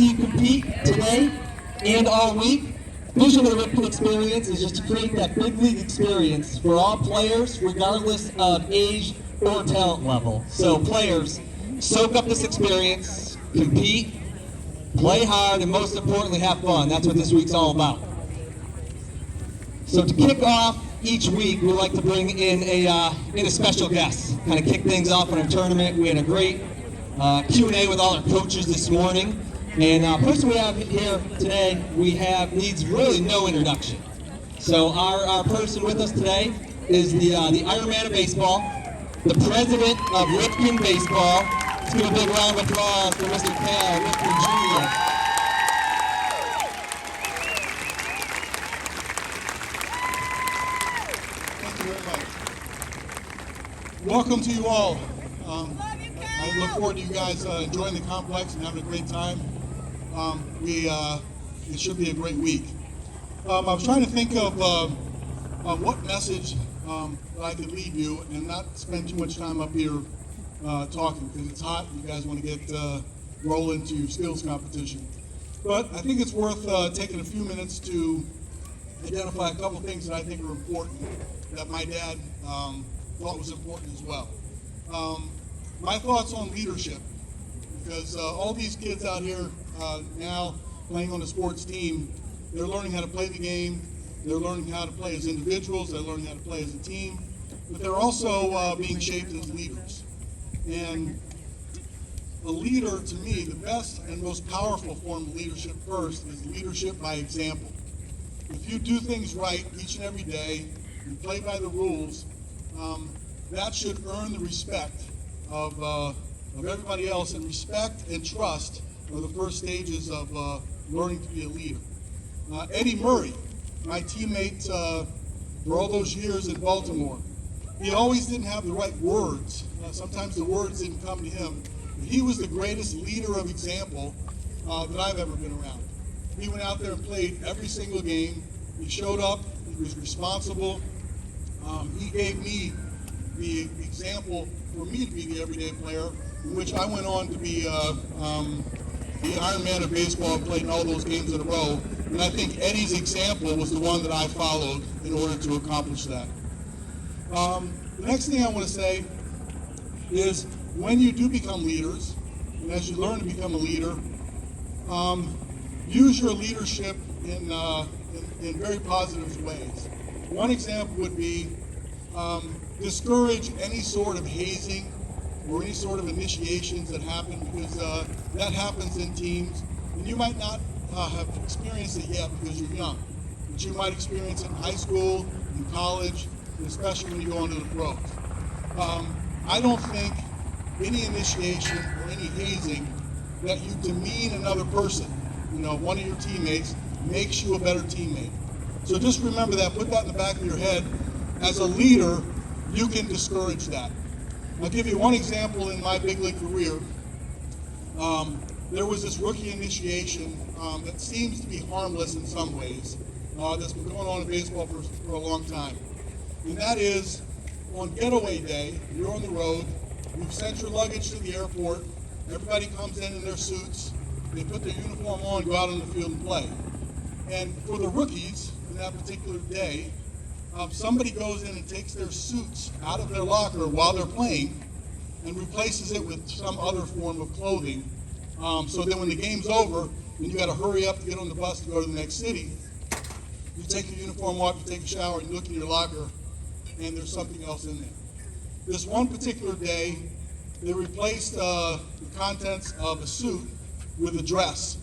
see you compete today and all week. Vision of the Ripken experience is just to create that big league experience for all players, regardless of age or talent level. So players, soak up this experience, compete, play hard, and most importantly, have fun. That's what this week's all about. So to kick off each week, we like to bring in a special guest, kind of kick things off in our tournament. We had a great Q&A with all our coaches this morning. And the person we have here today, needs really no introduction. So our person with us today is the Iron Man of baseball, the president of Ripken Baseball. Let's give a big round of applause for Mr. Cal Ripken Jr. Thank you very much. Welcome to you all. I look forward to you guys enjoying the complex and having a great time. It should be a great week. I was trying to think of what message that I could leave you and not spend too much time up here talking because it's hot. You guys want to get rolling to your skills competition. But I think it's worth taking a few minutes to identify a couple things that I think are important that my dad thought was important as well. My thoughts on leadership, because all these kids out here now playing on a sports team, they're learning how to play the game, they're learning how to play as individuals, they're learning how to play as a team, but they're also being shaped as leaders. And a leader, to me, the best and most powerful form of leadership first is leadership by example. If you do things right each and every day, you play by the rules, that should earn the respect of everybody else, and respect and trust are the first stages of learning to be a leader. Eddie Murray, my teammate for all those years in Baltimore, he always didn't have the right words. Sometimes the words didn't come to him. But he was the greatest leader of example that I've ever been around. He went out there and played every single game. He showed up. He was responsible. He gave me the example for me to be the everyday player, in which I went on to be the Iron Man of baseball and played in all those games in a row. And I think Eddie's example was the one that I followed in order to accomplish that. The next thing I want to say is when you do become leaders, and as you learn to become a leader, use your leadership in very positive ways. One example would be discourage any sort of hazing or any sort of initiations that happen, because that happens in teams, and you might not have experienced it yet because you're young, but you might experience it in high school, in college, and especially when you go into the pros. I don't think any initiation or any hazing that you demean another person, one of your teammates, makes you a better teammate. So just remember that, put that in the back of your head. As a leader, you can discourage that. I'll give you one example in my big league career. There was this rookie initiation that seems to be harmless in some ways, that's been going on in baseball for a long time. And that is, on getaway day, you're on the road, you've sent your luggage to the airport, everybody comes in their suits, they put their uniform on, go out on the field and play. And for the rookies, in that particular day, somebody goes in and takes their suits out of their locker while they're playing and replaces it with some other form of clothing. So then when the game's over, and you got to hurry up to get on the bus to go to the next city, you take your uniform off, you take a shower, and you look in your locker, and there's something else in there. This one particular day, they replaced the contents of a suit with a dress,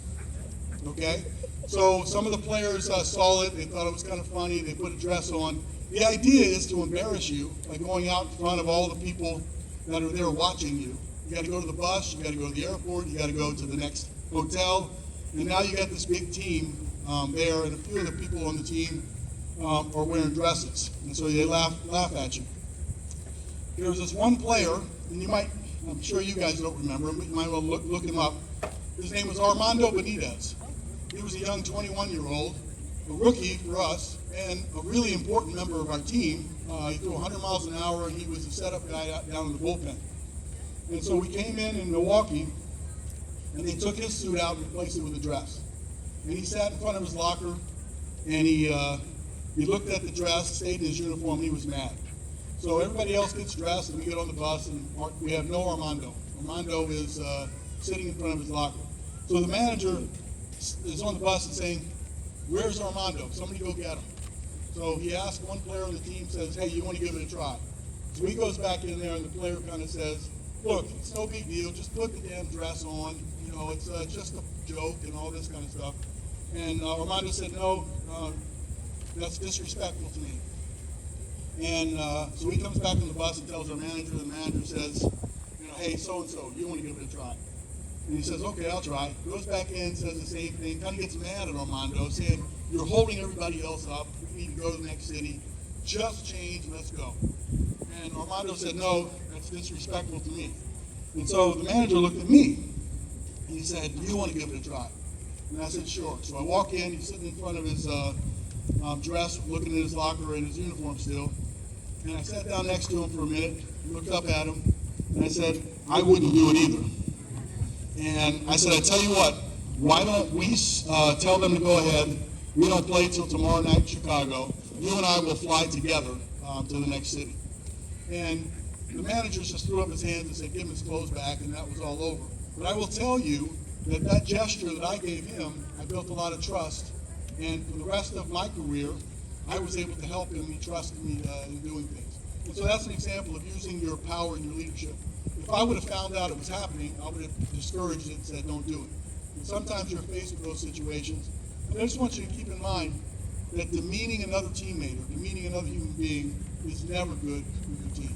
okay? So some of the players saw it, they thought it was kind of funny, they put a dress on. The idea is to embarrass you by going out in front of all the people that are there watching you. You got to go to the bus, you got to go to the airport, you got to go to the next hotel, and now you got this big team there, and a few of the people on the team are wearing dresses, and so they laugh at you. There was this one player, and I'm sure you guys don't remember him, but you might well look him up. His name was Armando Benitez. He was a young 21-year-old, a rookie for us, and a really important member of our team. He threw 100 miles an hour, and he was the setup guy down in the bullpen. And so we came in Milwaukee, and they took his suit out and replaced it with a dress. And he sat in front of his locker, and he looked at the dress, stayed in his uniform, and he was mad. So everybody else gets dressed, and we get on the bus, and we have no Armando. Armando is sitting in front of his locker. So the manager is on the bus and saying, "Where's Armando? Somebody go get him." So he asked one player on the team, says, "Hey, you want to give it a try?" So he goes back in there, and the player kind of says, "Look, it's no big deal. Just put the damn dress on. You know, it's just a joke and all this kind of stuff." And Armando said, "No, that's disrespectful to me." And so he comes back on the bus and tells our manager, and the manager says, "You know, hey, so-and-so, you want to give it a try?" And he says, "Okay, I'll try." Goes back in, says the same thing, kind of gets mad at Armando, saying, "You're holding everybody else up. We need to go to the next city. Just change, let's go." And Armando said, "No, that's disrespectful to me." And so the manager looked at me, and he said, "Do you want to give it a try?" And I said, "Sure." So I walk in, he's sitting in front of his dress, looking at his locker and his uniform still. And I sat down next to him for a minute, looked up at him, and I said, "I wouldn't do it either." And I said, "I tell you what, why don't we tell them to go ahead? We don't play till tomorrow night in Chicago. You and I will fly together to the next city." And the manager just threw up his hands and said, "Give him his clothes back," and that was all over. But I will tell you that that gesture that I gave him, I built a lot of trust. And for the rest of my career, I was able to help him. He trusted me in doing things. And so that's an example of using your power and your leadership. If I would have found out it was happening, I would have discouraged it and said, "Don't do it." And sometimes you're faced with those situations. And I just want you to keep in mind that demeaning another teammate or demeaning another human being is never good for your team.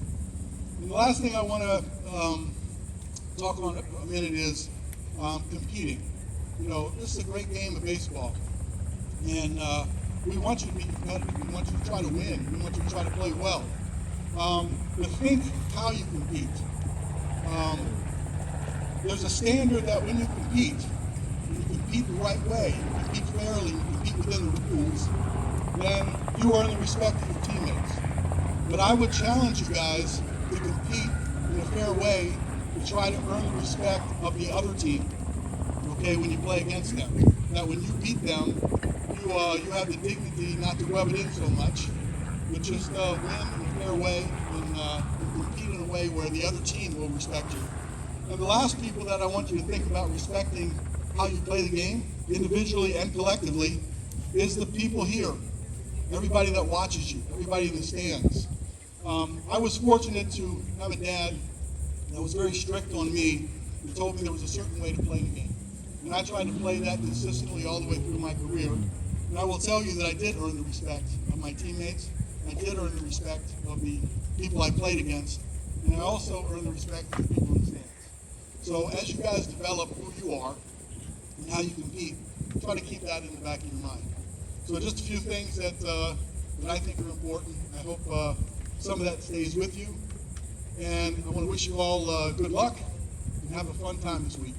And the last thing I want to talk on a minute is competing. You know, this is a great game of baseball. And we want you to be competitive. We want you to try to win. We want you to try to play well. But think how you compete. There's a standard that when you compete the right way, you compete fairly, you compete within the rules, then you earn the respect of your teammates. But I would challenge you guys to compete in a fair way to try to earn the respect of the other team, okay, when you play against them. That when you beat them, you have the dignity not to rub it in so much, but just win in a fair way and compete in a way where the other team will respect you. And the last people that I want you to think about respecting how you play the game, individually and collectively, is the people here. Everybody that watches you, everybody in the stands. I was fortunate to have a dad that was very strict on me and told me there was a certain way to play the game. And I tried to play that consistently all the way through my career. And I will tell you that I did earn the respect of my teammates. I did earn the respect of the people I played against. And I also earned the respect of the people in the stands. So as you guys develop who you are and how you compete, try to keep that in the back of your mind. So just a few things that I think are important. I hope some of that stays with you. And I want to wish you all good luck and have a fun time this week.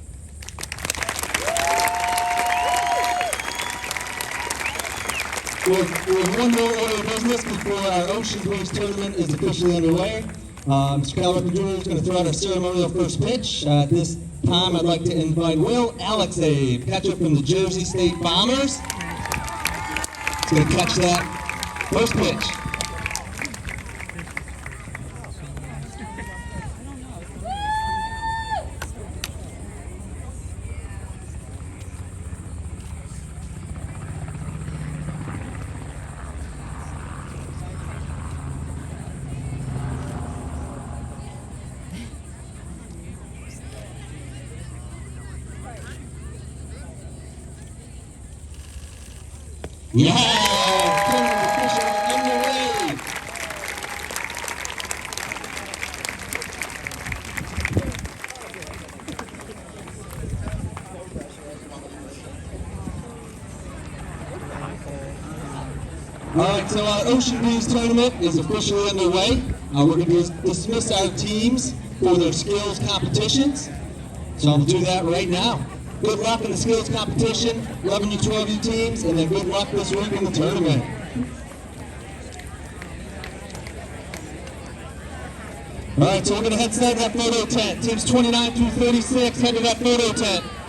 We have one more order of business before our Ocean Breeze tournament is officially underway. Mr. Calvert Jr. is going to throw out our ceremonial first pitch. At this time, I'd like to invite Will Alexei, catcher from the Jersey State Bombers. He's going to catch that first pitch. Yeah! Tournament officially underway! All right, so our Ocean Breeze tournament is officially underway. We're going to dismiss our teams for their skills competitions. So I'll do that right now. Good luck in the skills competition, 11U, 12U teams, and then good luck this week in the tournament. All right, so we're going to head to that photo tent. Teams 29 through 36, head to that photo tent.